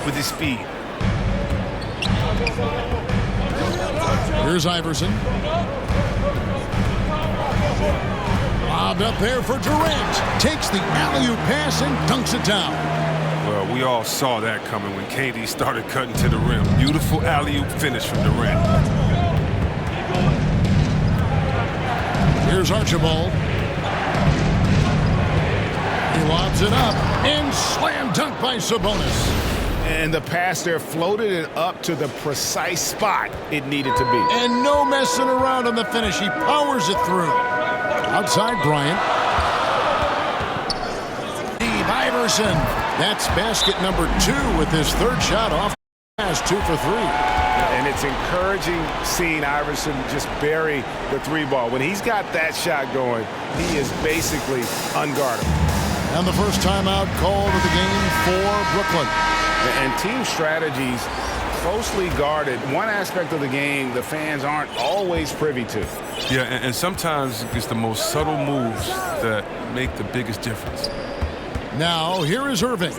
with his speed. Here's Iverson. Lobbed up there for Durant. Takes the alley-oop pass and dunks it down. Well, we all saw that coming when KD started cutting to the rim. Beautiful alley-oop finish from Durant. Here's Archibald. He lobs it up and slam dunk by Sabonis. And the pass there floated it up to the precise spot it needed to be. And no messing around on the finish. He powers it through. Outside Bryant. Steve Iverson. That's basket number 2 with his third shot off. Pass 2 for 3. And it's encouraging seeing Iverson just bury the 3-ball. When he's got that shot going, he is basically unguardable. And the first timeout called of the game for Brooklyn. And team strategies closely guarded. One aspect of the game the fans aren't always privy to. Yeah, and sometimes it's the most subtle moves that make the biggest difference. Now, here is Irving.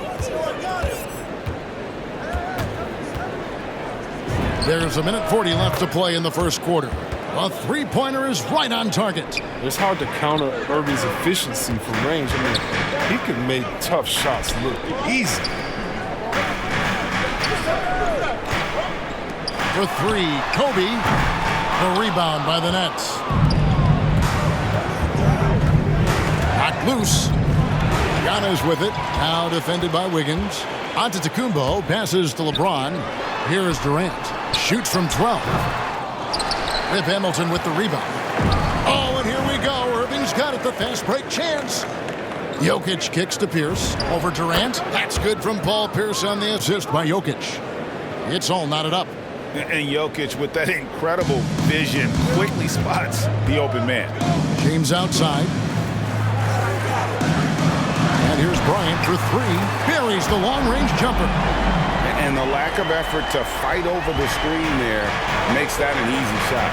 There's 1:40 left to play in the first quarter. A three-pointer is right on target. It's hard to counter Irving's efficiency from range. I mean, he can make tough shots look easy. For 3, Kobe. The rebound by the Nets. Knocked loose. Giannis with it. Now defended by Wiggins. Antetokounmpo passes to LeBron. Here is Durant. Shoots from 12. Rip Hamilton with the rebound. Oh, and here we go. Irving's got it. The fast break chance. Jokic kicks to Pierce. Over Durant. That's good from Paul Pierce on the assist by Jokic. It's all knotted up. And Jokic, with that incredible vision, quickly spots the open man. James outside. And here's Bryant for 3. Buries the long-range jumper. And the lack of effort to fight over the screen there makes that an easy shot.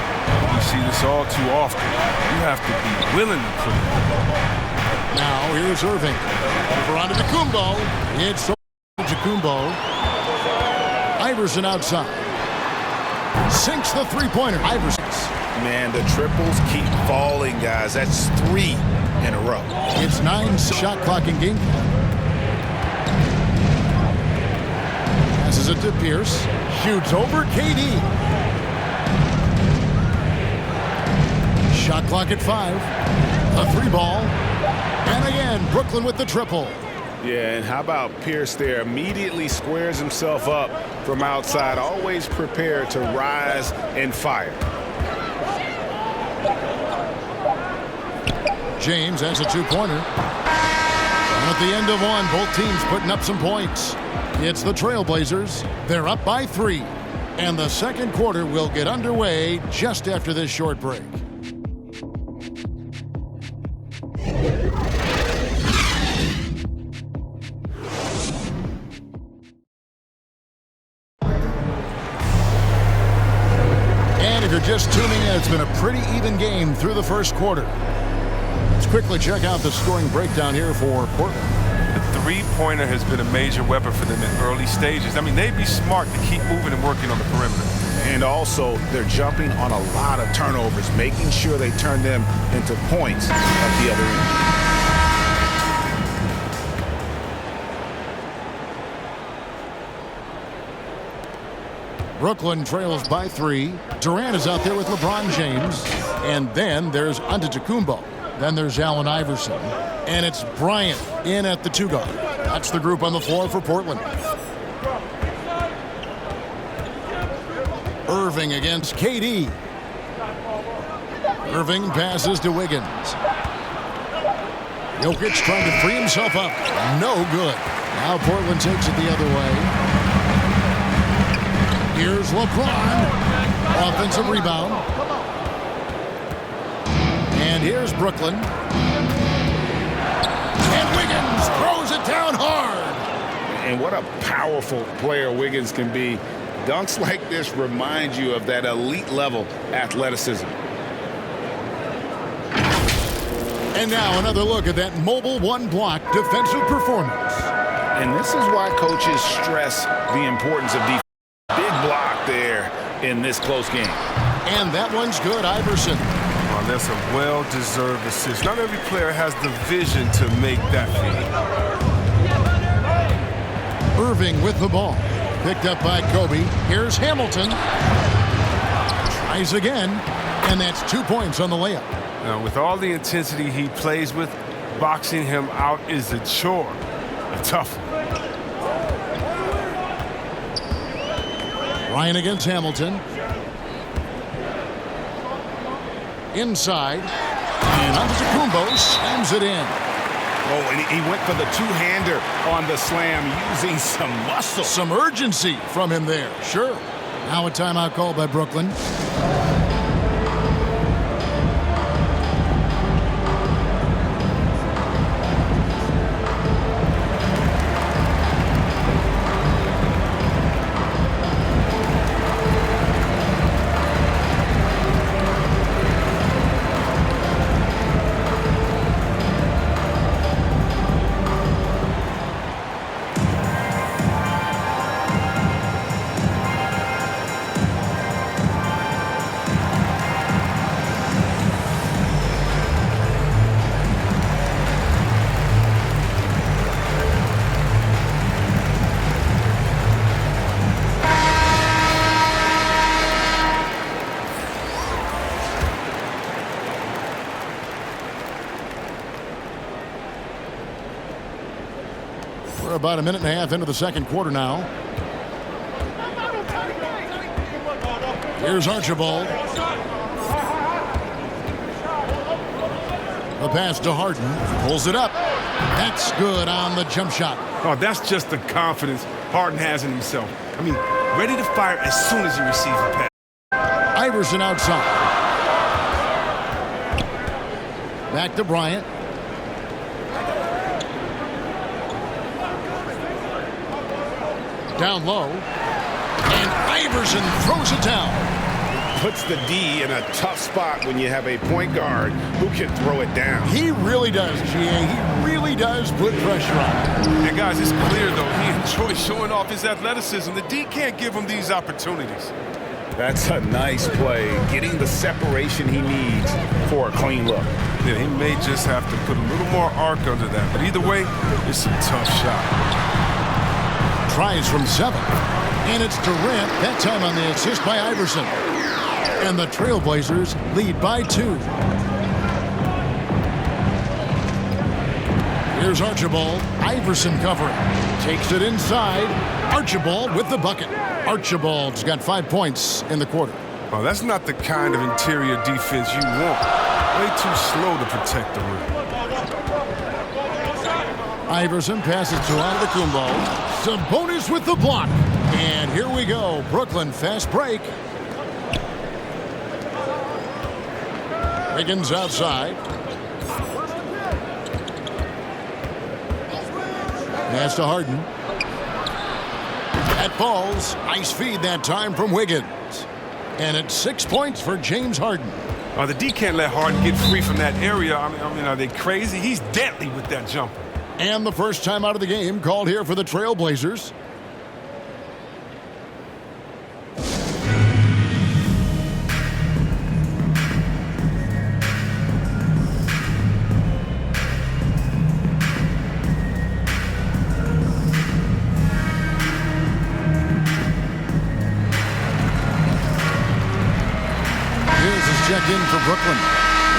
You see this all too often. You have to be willing to put it. Now here's Irving. Over onto Antetokounmpo. It's Antetokounmpo. Iverson outside. Sinks the three-pointer. Iverson. Man, the triples keep falling, guys. That's 3 in a row. It's 9 shot clock in game. Passes it to Pierce. Shoots over KD. Shot clock at 5. A 3-ball. And again, Brooklyn with the triple. Yeah, and how about Pierce there? Immediately squares himself up from outside. Always prepared to rise and fire. James has a 2-pointer. And at the end of one, both teams putting up some points. It's the Trailblazers. They're up by 3. And the second quarter will get underway just after this short break. And if you're just tuning in, it's been a pretty even game through the first quarter. Let's quickly check out the scoring breakdown here for Portland. The three-pointer has been a major weapon for them in early stages. I mean, they'd be smart to keep moving and working on the perimeter. And also, they're jumping on a lot of turnovers, making sure they turn them into points at the other end. Brooklyn trails by 3. Durant is out there with LeBron James. And then there's Antetokounmpo. Then there's Allen Iverson. And it's Bryant in at the 2-guard. That's the group on the floor for Portland. Irving against KD. Irving passes to Wiggins. Jokic trying to free himself up. No good. Now Portland takes it the other way. Here's LeBron. Offensive rebound. And here's Brooklyn. And Wiggins throws it down hard. And what a powerful player Wiggins can be. Dunks like this remind you of that elite level athleticism. And now another look at that mobile one-block defensive performance. And this is why coaches stress the importance of defense. Big block there in this close game. And that one's good, Iverson. Oh, that's a well-deserved assist. Not every player has the vision to make that feed. Irving with the ball. Picked up by Kobe. Here's Hamilton. Tries again. And that's 2 points on the layup. Now, with all the intensity he plays with, boxing him out is a chore. A tough one. Ryan against Hamilton. Inside. And Antetokounmpo slams it in. Oh, and he went for the two-hander on the slam using some muscle. Some urgency from him there. Sure. Now a timeout called by Brooklyn. We're about a minute and a half into the second quarter now. Here's Archibald. The pass to Harden. Pulls it up. That's good on the jump shot. Oh, that's just the confidence Harden has in himself. I mean, ready to fire as soon as he receives the pass. Iverson outside. Back to Bryant. Down low. And Iverson throws it down. Puts the D in a tough spot when you have a point guard who can throw it down. He really does, GA. He really does put pressure on. And guys, it's clear, though, he enjoys showing off his athleticism. The D can't give him these opportunities. That's a nice play, getting the separation he needs for a clean look. Yeah, he may just have to put a little more arc under that. But either way, it's a tough shot. Tries from 7. And it's Durant, that time on the assist by Iverson. And the Trailblazers lead by 2. Here's Archibald. Iverson covering. Takes it inside. Archibald with the bucket. Archibald's got 5 points in the quarter. Oh, that's not the kind of interior defense you want. Way too slow to protect the rim. Iverson passes to Antetokounmpo. Sabonis with the block. And here we go. Brooklyn fast break. Wiggins outside. Pass to Harden. That falls. Nice feed that time from Wiggins. And it's 6 points for James Harden. The D can't let Harden get free from that area. I mean, are they crazy? He's deadly with that jumper. And the first time out of the game called here for the Trailblazers. Checked in for Brooklyn.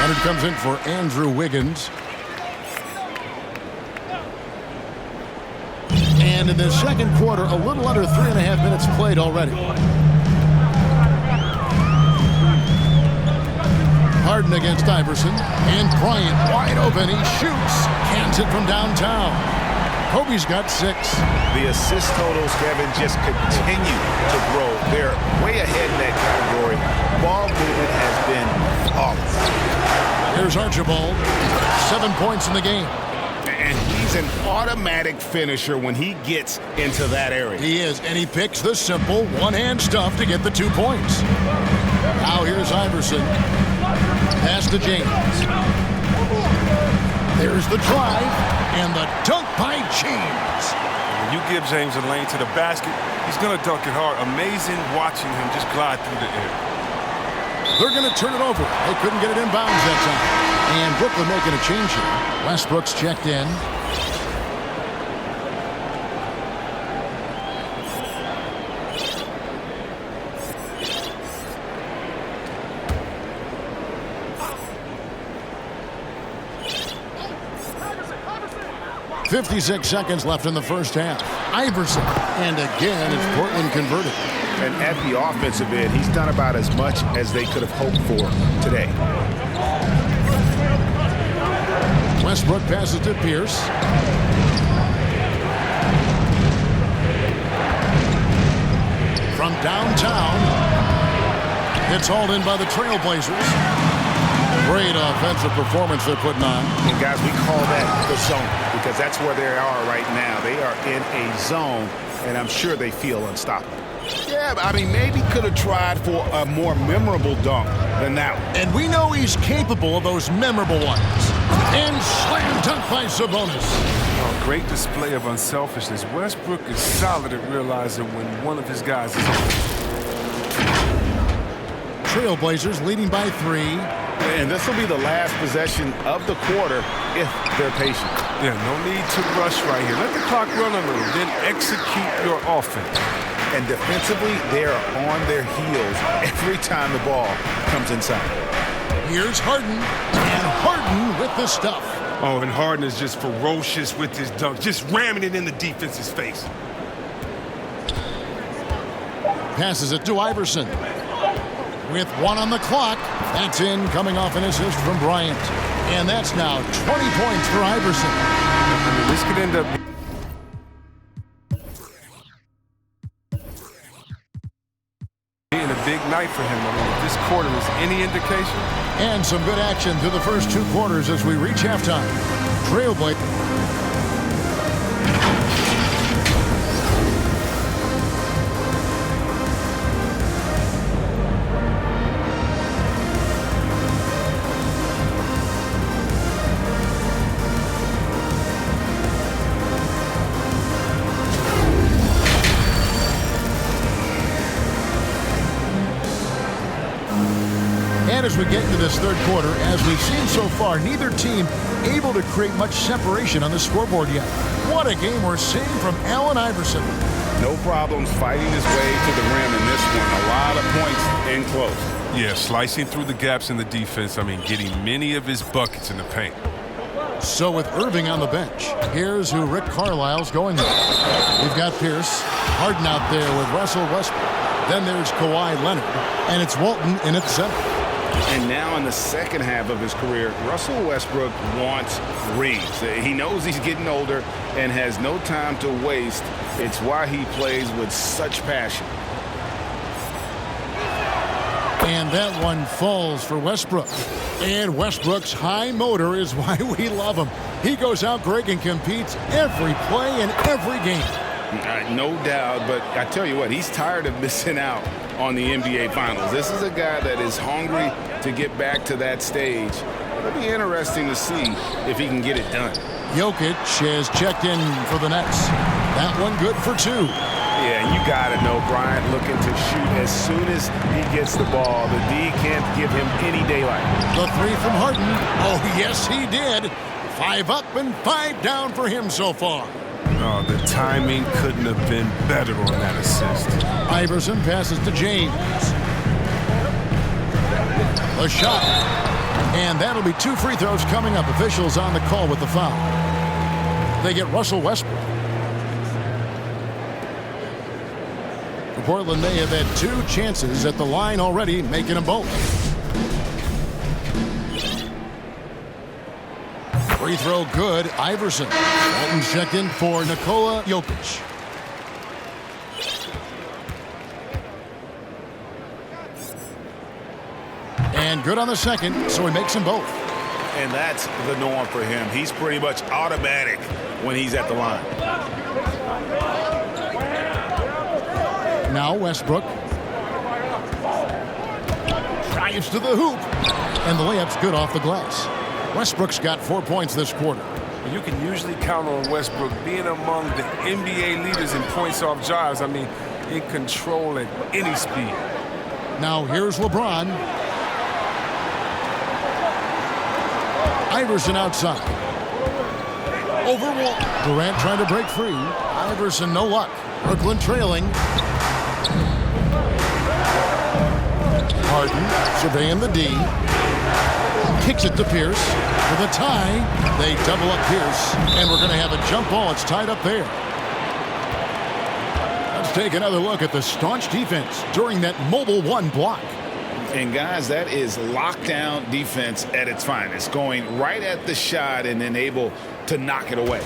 Leonard comes in for Andrew Wiggins. And in the second quarter, a little under 3.5 minutes played already. Harden against Iverson. And Bryant wide open. He shoots. Cans it from downtown. Kobe's got 6. The assist totals, Kevin, just continue to grow. They're way ahead in that category. Ball movement has been flawless. Here's Archibald. 7 points in the game. And he's an automatic finisher when he gets into that area. He is, and he picks the simple one-hand stuff to get the 2 points. Now here's Iverson. Pass to James. There's the drive, and the dunk by James. You give James a lane to the basket, he's going to dunk it hard. Amazing watching him just glide through the air. They're going to turn it over. They couldn't get it inbounds that time. And Brooklyn making a change here. Westbrook's checked in. .56 seconds left in the first half. Iverson. And again, it's Portland converted. And at the offensive end, he's done about as much as they could have hoped for today. Westbrook passes to Pierce. From downtown, it's hauled in by the Trailblazers. Great offensive performance they're putting on. And guys, we call that the zone because that's where they are right now. They are in a zone, and I'm sure they feel unstoppable. Yeah, I mean, maybe could have tried for a more memorable dunk than that one. And we know he's capable of those memorable ones. And slam dunk by Sabonis. Oh, great display of unselfishness. Westbrook is solid at realizing when one of his guys is open. Trailblazers leading by 3. And this will be the last possession of the quarter if they're patient. Yeah, no need to rush right here. Let the clock run a little, then execute your offense. And defensively, they are on their heels every time the ball comes inside. Here's Harden, and Harden with the stuff. Oh, and Harden is just ferocious with his dunk, just ramming it in the defense's face. Passes it to Iverson. With 1 on the clock, that's in, coming off an assist from Bryant. And that's now 20 points for Iverson. I mean, this could end up being a big night for him. I mean, if this quarter is any indication. And some good action through the first 2 quarters as we reach halftime. Trailblazers. As we get into this third quarter, as we've seen so far, neither team able to create much separation on the scoreboard yet. What a game we're seeing from Allen Iverson. No problems fighting his way to the rim in this one. A lot of points in close. Yeah, slicing through the gaps in the defense. I mean, getting many of his buckets in the paint. So with Irving on the bench, here's who Rick Carlisle's going with. We've got Pierce, Harden out there with Russell Westbrook. Then there's Kawhi Leonard, and it's Walton in at center. And now in the second half of his career, Russell Westbrook wants rings. He knows he's getting older and has no time to waste. It's why he plays with such passion. And that one falls for Westbrook. And Westbrook's high motor is why we love him. He goes out, Greg, and competes every play in every game. No doubt, but I tell you what, he's tired of missing out on the NBA Finals. This is a guy that is hungry to get back to that stage. It'll be interesting to see if he can get it done. Jokic has checked in for the Nets. That one good for 2. Yeah, you got to know Bryant looking to shoot as soon as he gets the ball. The D can't give him any daylight. The 3 from Harden. Oh, yes, he did. 5 up and 5 down for him so far. Oh, the timing couldn't have been better on that assist. Iverson passes to James. A shot. And that'll be 2 free throws coming up. Officials on the call with the foul. They get Russell Westbrook. Portland may have had 2 chances at the line already, making them both. Free throw good. Iverson. Walton checked in for Nikola Jokic. And good on the second, so he makes them both. And that's the norm for him. He's pretty much automatic when he's at the line. Now Westbrook. Drives to the hoop. And the layup's good off the glass. Westbrook's got 4 points this quarter. You can usually count on Westbrook being among the NBA leaders in points off drives. I mean, in control at any speed. Now here's LeBron. Iverson outside. Over Wall. Durant trying to break free. Iverson, no luck. Brooklyn trailing. Harden surveying the D. Kicks it to Pierce. For the tie, they double up Pierce. And we're going to have a jump ball. It's tied up there. Let's take another look at the staunch defense during that mobile one block. And guys, that is lockdown defense at its finest. Going right at the shot and then able to knock it away.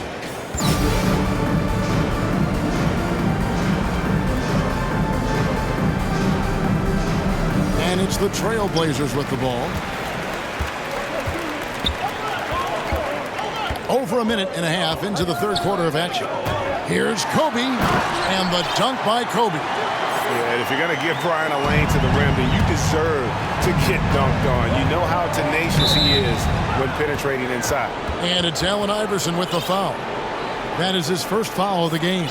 And it's the Trailblazers with the ball. Over a minute and a half into the third quarter of action. Here's Kobe, and the dunk by Kobe. Yeah, and if you're going to give Brian a lane to the rim, then you deserve to get dunked on. You know how tenacious he is when penetrating inside. And it's Allen Iverson with the foul. That is his first foul of the game.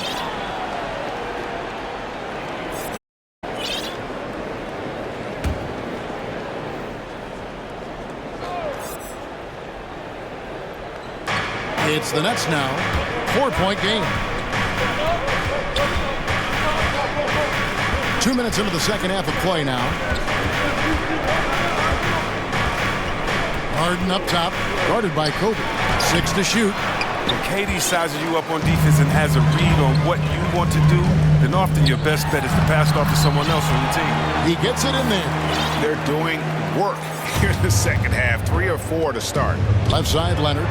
It's the Nets now. 4-point game. 2 minutes into the second half of play now. Harden up top, guarded by Kobe. 6 to shoot. When KD sizes you up on defense and has a read on what you want to do, then often your best bet is to pass it off to someone else on your team. He gets it in there. They're doing work here in the second half. 3 or 4 to start. Left side, Leonard.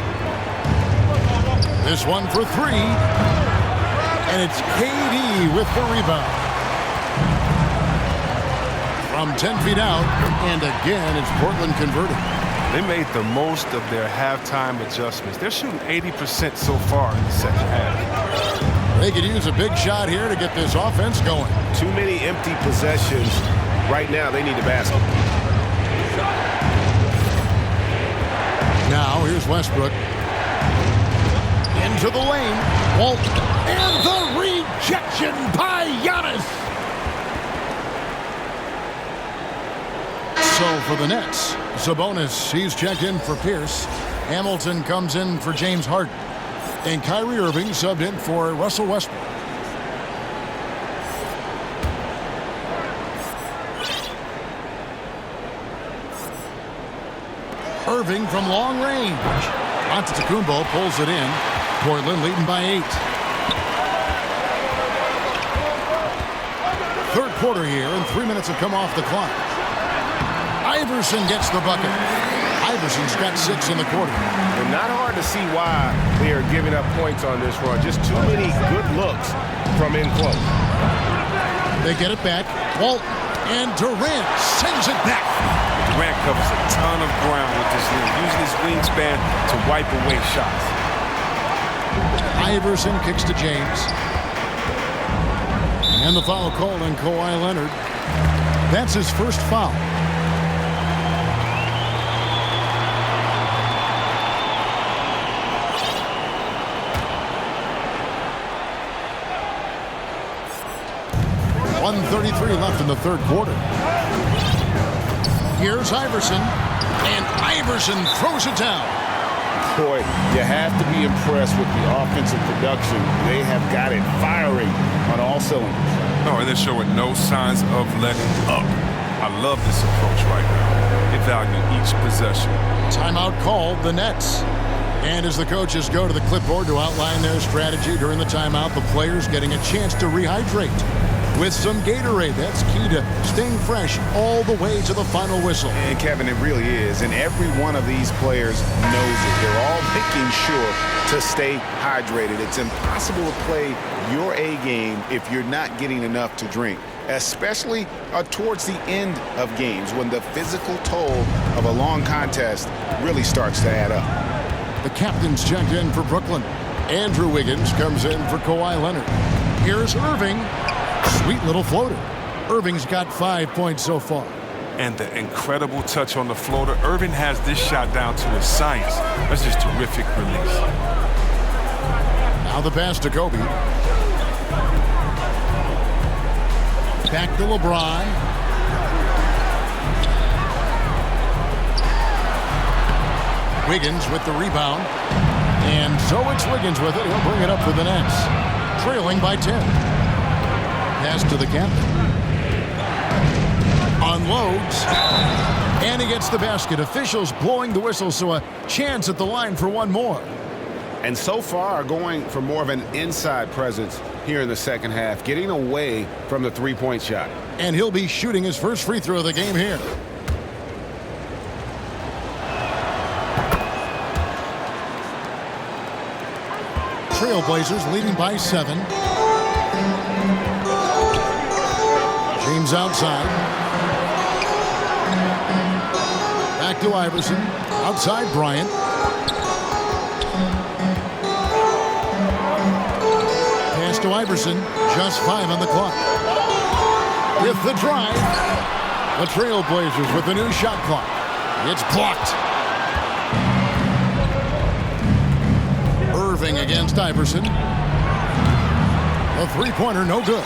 This one for 3. And it's KD with the rebound. From 10 feet out, and again, it's Portland converting. They made the most of their halftime adjustments. They're shooting 80% so far in the second half. They could use a big shot here to get this offense going. Too many empty possessions. Right now, they need a basket. Now, here's Westbrook. Into the lane. Walt. And the rejection by Giannis. So for the Nets, Sabonis, he's checked in for Pierce. Hamilton comes in for James Harden. And Kyrie Irving subbed in for Russell Westbrook. Irving from long range. Antetokounmpo pulls it in. Portland leading by 8. Third quarter here, and 3 minutes have come off the clock. Iverson gets the bucket. Iverson's got 6 in the quarter. And not hard to see why they are giving up points on this run. Just too many good looks from in close. They get it back. Walt and Durant sends it back. Durant covers a ton of ground with this lead, using his wingspan to wipe away shots. Iverson kicks to James. And the foul called on Kawhi Leonard. That's his first foul. .133 left in the third quarter. Here's Iverson. And Iverson throws it down. Boy, you have to be impressed with the offensive production. They have got it firing on all cylinders. No, and they're showing no signs of letting up. I love this approach right now. They value each possession. Timeout called, the Nets. And as the coaches go to the clipboard to outline their strategy during the timeout, the players getting a chance to rehydrate with some Gatorade. That's key to staying fresh all the way to the final whistle. And Kevin, it really is. And every one of these players knows it. They're all making sure to stay hydrated. It's impossible to play your A game if you're not getting enough to drink, especially towards the end of games when the physical toll of a long contest really starts to add up. The captain's checked in for Brooklyn. Andrew Wiggins comes in for Kawhi Leonard. Here's Irving. Sweet little floater. Irving's got 5 points so far. and the incredible touch on the floater. Irving has this shot down to a science. That's just terrific release. Now the pass to Kobe. Back to LeBron. Wiggins with the rebound. And so it's Wiggins with it. He'll bring it up for the Nets. Trailing by 10. Pass to the captain. Unloads. And he gets the basket. Officials blowing the whistle, so a chance at the line for one more. And so far, going for more of an inside presence here in the second half, getting away from the three-point shot. And he'll be shooting his first free throw of the game here. Trailblazers leading by 7. James outside. Back to Iverson. Outside Bryant. Pass to Iverson. Just 5 on the clock. With the drive. The Trailblazers with the new shot clock. It's blocked. Irving against Iverson. A three-pointer, no good.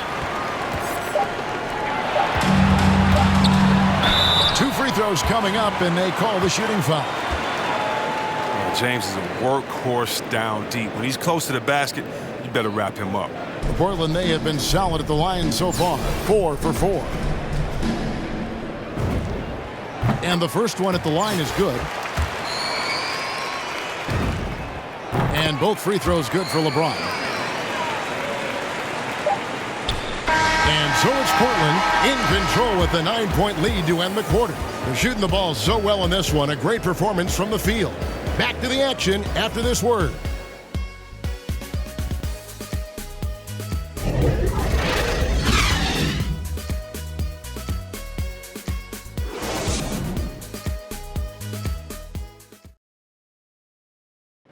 2 free throws coming up, and they call the shooting foul. James is a workhorse down deep. When he's close to the basket, you better wrap him up. Portland, they have been solid at the line so far. 4 for 4. And the first one at the line is good. And both free throws good for LeBron. And so it's Portland in control with a 9-point lead to end the quarter. They're shooting the ball so well in this one. A great performance from the field. Back to the action after this word.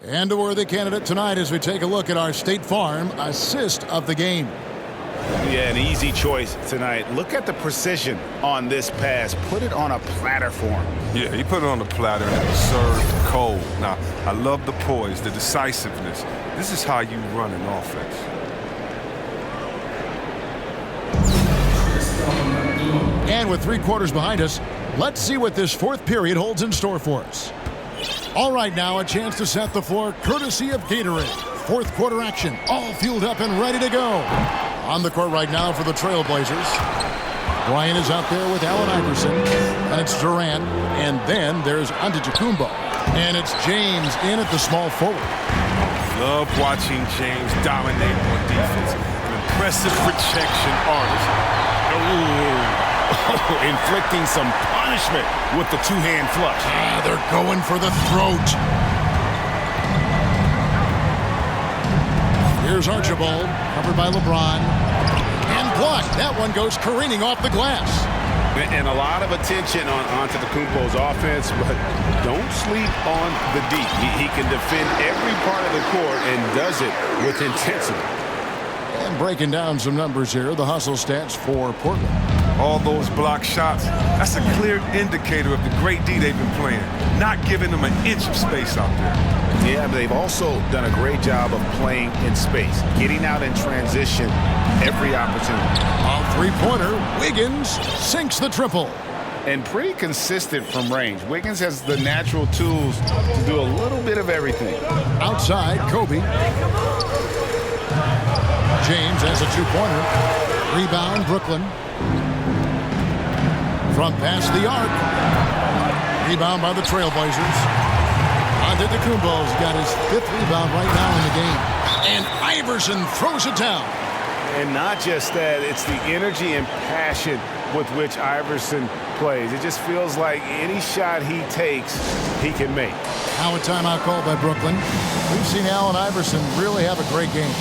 And a worthy candidate tonight as we take a look at our State Farm assist of the game. Yeah, an easy choice tonight. Look at the precision on this pass. Put it on a platter for him. Yeah, he put it on the platter and it was served cold. Now, I love the poise, the decisiveness. This is how you run an offense. And with 3 quarters behind us, let's see what this fourth period holds in store for us. All right, now a chance to set the floor courtesy of Gatorade. Fourth quarter action, all fueled up and ready to go. On the court right now for the Trailblazers. Bryant is out there with Allen Iverson. And it's Durant. And then there's Antetokounmpo. And it's James in at the small forward. Love watching James dominate on defense. An impressive protection artist. Inflicting some punishment with the two-hand flush. They're going for the throat. Here's Archibald, covered by LeBron. And blocked. That one goes careening off the glass. And a lot of attention on Antetokounmpo's offense, but don't sleep on the deep. He can defend every part of the court and does it with intensity. And breaking down some numbers here, the hustle stats for Portland. All those block shots, that's a clear indicator of the great D they've been playing. Not giving them an inch of space out there. Yeah, but they've also done a great job of playing in space, getting out in transition every opportunity. On three-pointer, Wiggins sinks the triple. And pretty consistent from range. Wiggins has the natural tools to do a little bit of everything. Outside, Kobe. James has a two-pointer. Rebound, Brooklyn. From past the arc. Rebound by the Trailblazers. Antetokounmpo's got his 5th rebound right now in the game. And Iverson throws it down. And not just that, it's the energy and passion with which Iverson plays. It just feels like any shot he takes, he can make. Now a timeout called by Brooklyn. We've seen Allen Iverson really have a great game.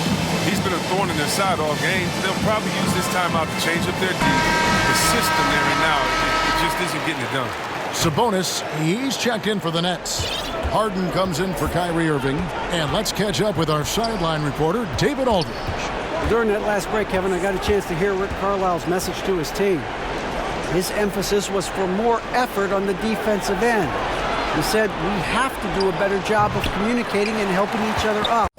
He's been a thorn in their side all game. They'll probably use this timeout to change up their defense. The system there and now, it just isn't getting it done. Sabonis, he's checked in for the Nets. Harden comes in for Kyrie Irving. And let's catch up with our sideline reporter, David Aldridge. During that last break, Kevin, I got a chance to hear Rick Carlisle's message to his team. His emphasis was for more effort on the defensive end. He said, we have to do a better job of communicating and helping each other up.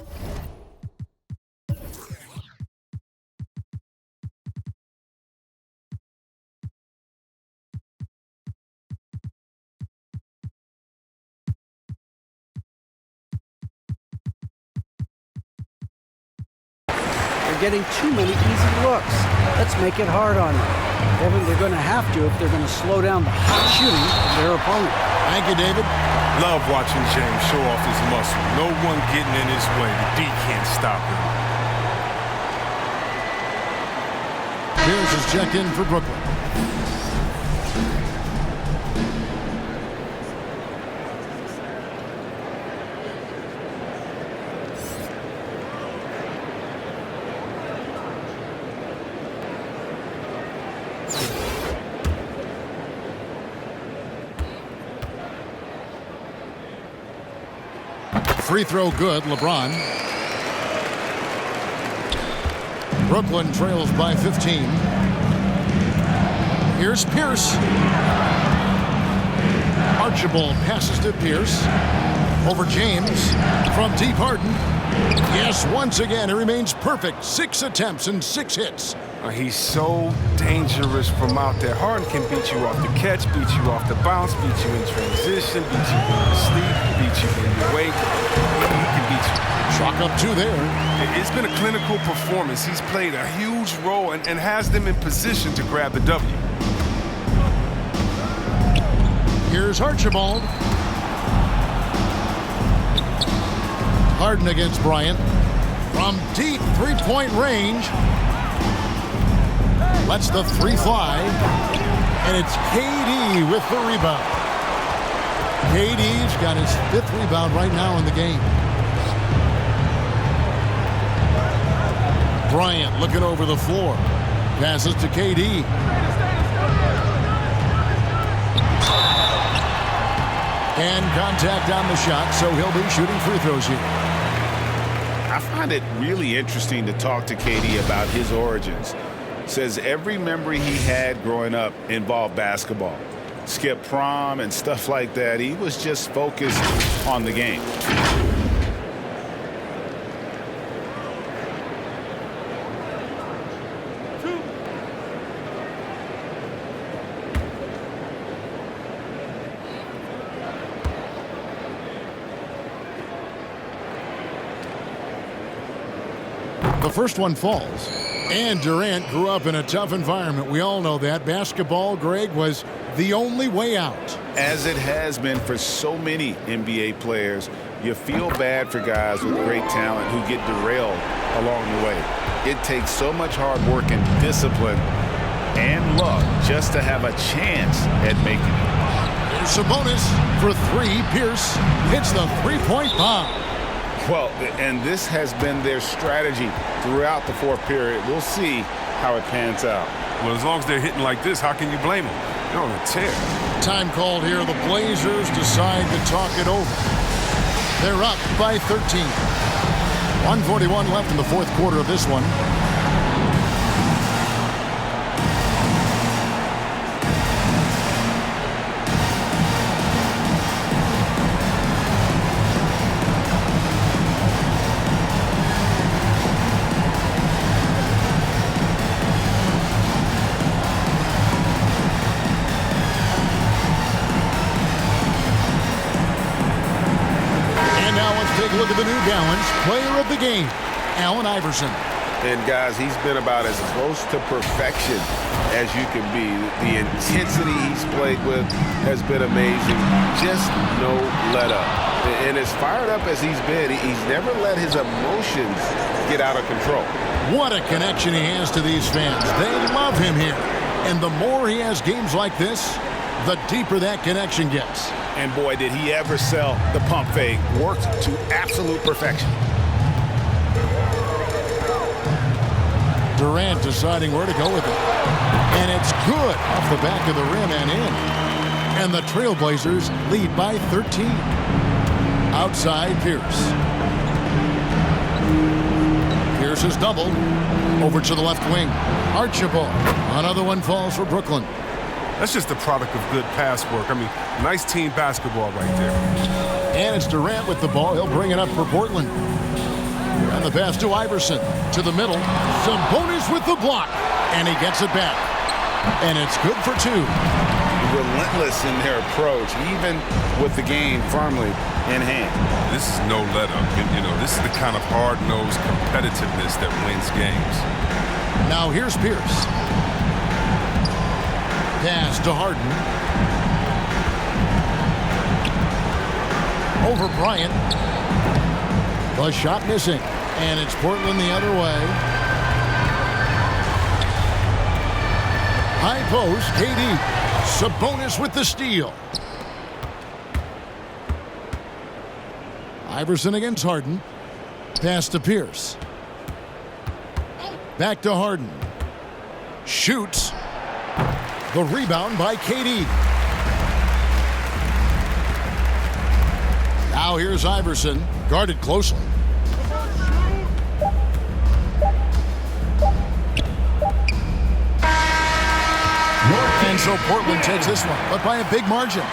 They're getting too many easy looks. Let's make it hard on them. Kevin, they're going to have to if they're going to slow down the hot shooting of their opponent. Thank you, David. Love watching James show off his muscle. No one getting in his way. The D can't stop him. Pierce is checked in for Brooklyn. Free throw good, LeBron. Brooklyn trails by 15. Here's Pierce. Archibald passes to Pierce. Over James. From deep Harden. Yes, once again, he remains perfect. 6 attempts and 6 hits. He's so dangerous from out there. Harden can beat you off the catch, beat you off the bounce, beat you in transition, beat you when you sleep, beat you when you wake. He can beat you. Chalk up 2 there. It's been a clinical performance. He's played a huge role and has them in position to grab the W. Here's Archibald. Harden against Bryant. From deep three-point range. Lets the 3 fly. And it's KD with the rebound. KD's got his 5th rebound right now in the game. Bryant looking over the floor. Passes to KD. And contact on the shot, so he'll be shooting free throws here. I find it really interesting to talk to KD about his origins. Says every memory he had growing up involved basketball. Skip prom and stuff like that. He was just focused on the game. The first one falls. And Durant grew up in a tough environment. We all know that. Basketball, Greg, was the only way out. As it has been for so many NBA players, you feel bad for guys with great talent who get derailed along the way. It takes so much hard work and discipline and luck just to have a chance at making it. Here's Sabonis for 3. Pierce hits the three-point bomb. Well, and this has been their strategy throughout the 4th period. We'll see how it pans out. Well, as long as they're hitting like this, how can you blame them? They're on a tear. Time called here. The Blazers decide to talk it over. They're up by 13. 1:41 left in the 4th quarter of this one. Look at the New Balance player of the game, Allen Iverson. And guys, he's been about as close to perfection as you can be. The intensity he's played with has been amazing. Just no let up. And as fired up as he's been, he's never let his emotions get out of control. What a connection he has to these fans. They love him here. And the more he has games like this, the deeper that connection gets. And boy, did he ever sell the pump fake. Worked to absolute perfection. Durant deciding where to go with it. And it's good off the back of the rim and in. And the Trailblazers lead by 13. Outside Pierce. Pierce is doubled. Over to the left wing. Archibald. Another one falls for Brooklyn. That's just a product of good pass work. I mean, nice team basketball right there. And it's Durant with the ball. He'll bring it up for Portland. And the pass to Iverson. To the middle. Sabonis with the block. And he gets it back. And it's good for 2. Relentless in their approach, even with the game firmly in hand. This is no let-up. You know, this is the kind of hard-nosed competitiveness that wins games. Now here's Pierce. Pass to Harden. Over Bryant. The shot missing. And it's Portland the other way. High post, KD. Sabonis with the steal. Iverson against Harden. Pass to Pierce. Back to Harden. Shoots. The rebound by KD. Now here's Iverson, guarded closely. And so Portland takes this one, but by a big margin.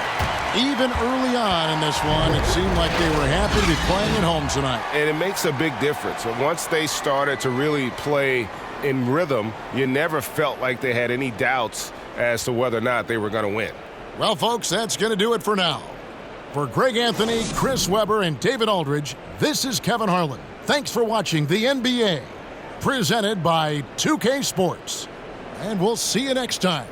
Even early on in this one, it seemed like they were happy to be playing at home tonight. And it makes a big difference. Once they started to really play in rhythm, you never felt like they had any doubts as to whether or not they were going to win. Well, folks, that's going to do it for now. For Greg Anthony, Chris Webber, and David Aldridge, this is Kevin Harlan. Thanks for watching the NBA, presented by 2K Sports. And we'll see you next time.